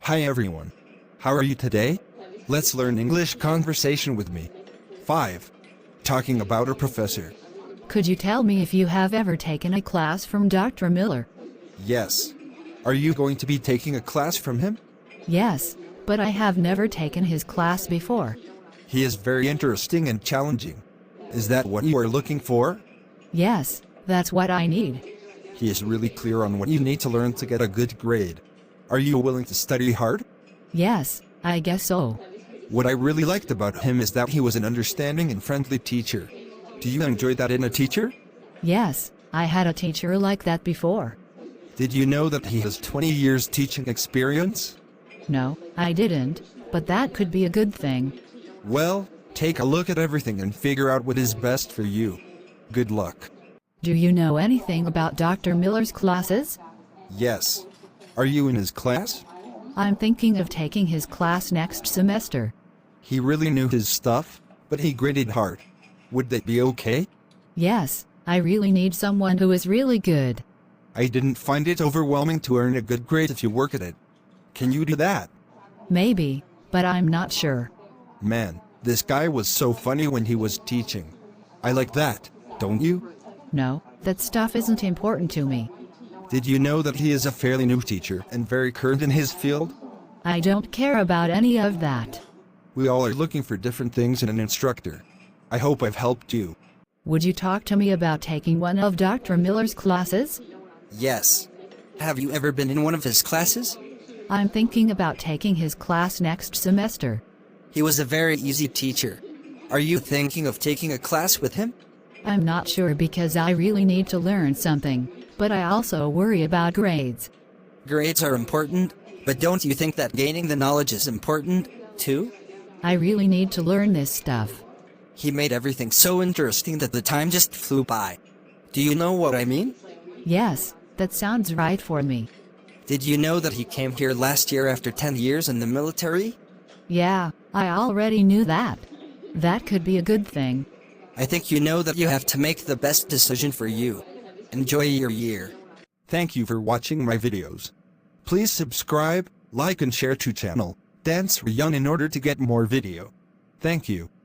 Hi everyone. How are you today? Let's learn English conversation with me. 5. Talking about a professor. Could you tell me if you have ever taken a class from Dr. Miller? Yes. Are you going to be taking a class from him? Yes, but I have never taken his class before. He is very interesting and challenging. Is that what you are looking for? Yes, that's what I need. He is really clear on what you need to learn to get a good grade. Are you willing to study hard? Yes, I guess so. What I really liked about him is that he was an understanding and friendly teacher. Do you enjoy that in a teacher? Yes, I had a teacher like that before. Did you know that he has 20 years teaching experience? No, I didn't, but that could be a good thing. Well, take a look at everything and figure out what is best for you. Good luck. Do you know anything about Dr. Miller's classes? Yes. Are you in his class? I'm thinking of taking his class next semester. He really knew his stuff, but he graded hard. Would that be okay? Yes, I really need someone who is really good. I didn't find it overwhelming to earn a good grade if you work at it. Can you do that? Maybe, but I'm not sure. Man, this guy was so funny when he was teaching. I like that, don't you? No, that stuff isn't important to me. Did you know that he is a fairly new teacher and very current in his field? I don't care about any of that. We all are looking for different things in an instructor. I hope I've helped you. Would you talk to me about taking one of Dr. Miller's classes? Yes. Have you ever been in one of his classes? I'm thinking about taking his class next semester. He was a very easy teacher. Are you thinking of taking a class with him? I'm not sure because I really need to learn something, but I also worry about grades. Grades are important, but don't you think that gaining the knowledge is important, too? I really need to learn this stuff. He made everything so interesting that the time just flew by. Do you know what I mean? Yes, that sounds right for me. Did you know that he came here last year after 10 years in the military? Yeah, I already knew that. That could be a good thing. I think you know that you have to make the best decision for you. Enjoy your year. Thank you for watching my videos. Please subscribe, like and share to channel Dan Sreyoun in order to get more video. Thank you.